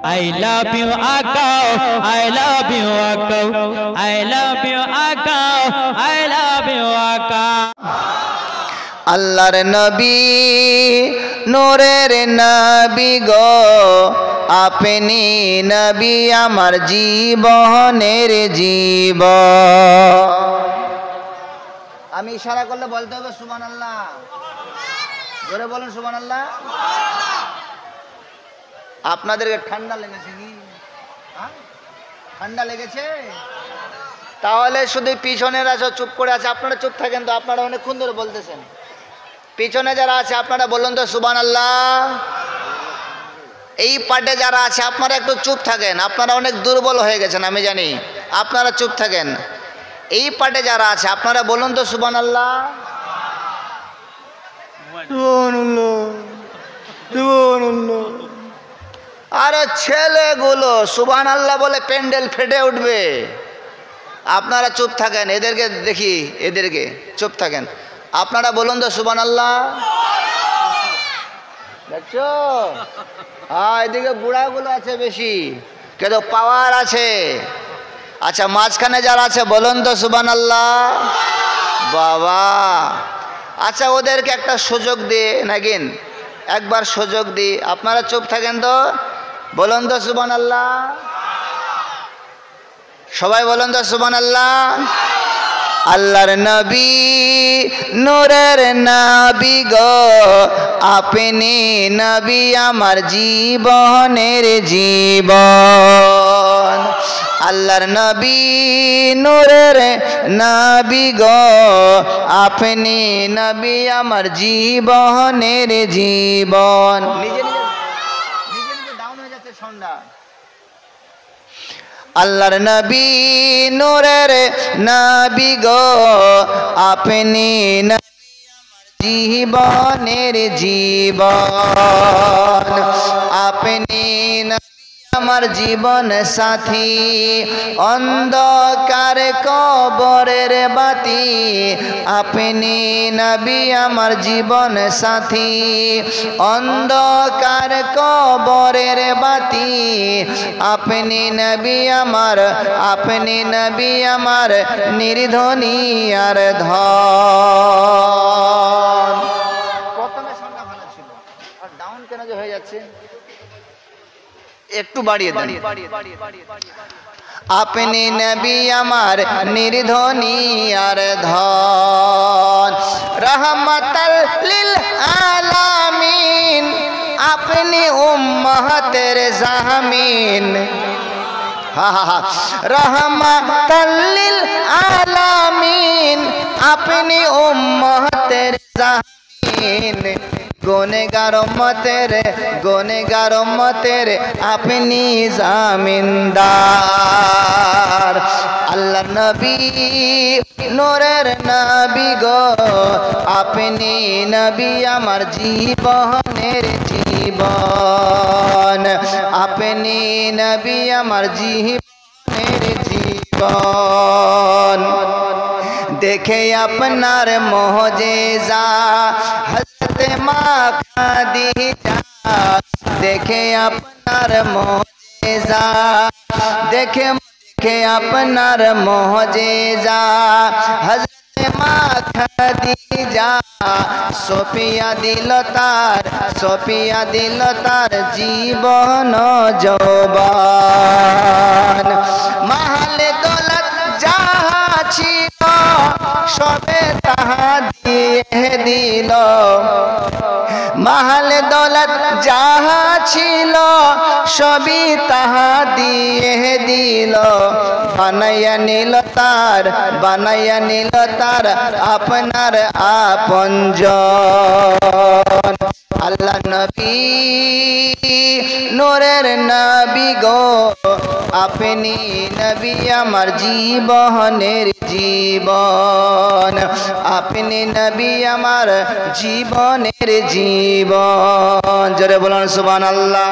I love you Aka, I love you Aka, I love you Aka, I love you Aka. আল্লাহর নবী নূরের নবী গো আপনি নবী আমার জীবনের জীবন। আমি ইশারা করলে বলতে হবে সুবহানাল্লাহ। জোরে বলুন সুবহানাল্লাহ। আপনাদেরকে ঠান্ডা লেগেছে কি? ঠান্ডা লেগেছে? তাহলে শুধু পিছনের আছে চুপ করে আছে, আপনারা চুপ থাকেন তো, আপনারা অনেকক্ষণ ধরে বলতেছেন। পিছনে যারা আছে আপনারা বলুন তো সুবহানাল্লাহ। এই পাটে যারা আছে আপনারা একটু চুপ থাকেন, আপনারা অনেক দুর্বল হয়ে গেছেন আমি জানি, আপনারা চুপ থাকেন। এই পাটে যারা আছে আপনারা বলুন তো সুবহানাল্লাহ। আরে ছেলেগুলো সুবহানাল্লাহ বলে প্যান্ডেল ফেটে উঠবে, আপনারা চুপ থাকেন। এদেরকে দেখি, এদেরকে চুপ থাকেন, আপনারা বলুন তো সুবহানাল্লাহ। দেখছো? হ্যাঁ, এদিকে বুড়াগুলো আছে বেশি, কিন্তু পাওয়ার আছে। আচ্ছা, মাঝখানে যারা আছে বলুন তো সুবহানাল্লাহ। বাবা, আচ্ছা ওদেরকে একটা সুযোগ দিয়ে নাকিন, একবার সুযোগ দিই, আপনারা চুপ থাকেন তো, বলুন তো সুবহানাল্লাহ। সবাই বলুন তো সুবহানাল্লাহ। আল্লাহর নবী নূরের নবী গো আপনি নবী আমার জীবনের জীবন। আল্লাহর নবী নূরের নবী গো আপনি নবী আমার জীবনের জীবন। নিজে নিজে ডাউন হয়ে যাচ্ছে সন্ধ্যা। আল্লাহর নবী নূরের নবী গো আপনি নবী আমার জীবনের জীবন। আপনি আমার জীবন সাথী, অন্ধকার কবরের বাতি। আপনি নবী আমার জীবন সাথী, অন্ধকার কবরের বাতি। আপনি নবী আমার, আপনি নবী আমার নির্ধনী আর ধন। প্রথমে সংখ্যা ভালো ছিল, আর ডাউন কেন যে হয়ে যাচ্ছে? একটু বাড়িয়ে দেন। আপনি নবী আমার নির্ধনী আর ধন। রহমতাল লিল আলামিন আপনি উম্মতের জামিন। রহমতাল লিল আলামিন আপনি উম্মতের জামিন। গুনেগার উম্মতের আপনি জামিনদার। আল্লাহ নবী নূরের নবী গো আপনি নবী আমার জীবনের জীবন। আপনি নবী আমার জীবনের জীবন। দেখে আপনার মুজিজা হযরতে মা খাদিজা। দেখে আপনার মুজিজা, দেখে আপনার মুজিজা হযরতে মা খাদিজা। সোফিয়া দিল তার জীবন যৌবন। মাহলে দৌলত যাহা ছিল সবে তাহা দিয়ে দিল। মাহলে দৌলত যাহা ছিল সবই তাহা দিয়ে দিল। বানাইয়া নিল তার আপনার আপনজন। আল্লাহ নবী নূরের নবী গো আপনি নবী আমার জীবনের জীবন। আপনি নবী আমার জীবনের জীবন। জোরে বলুন সুবহানাল্লাহ।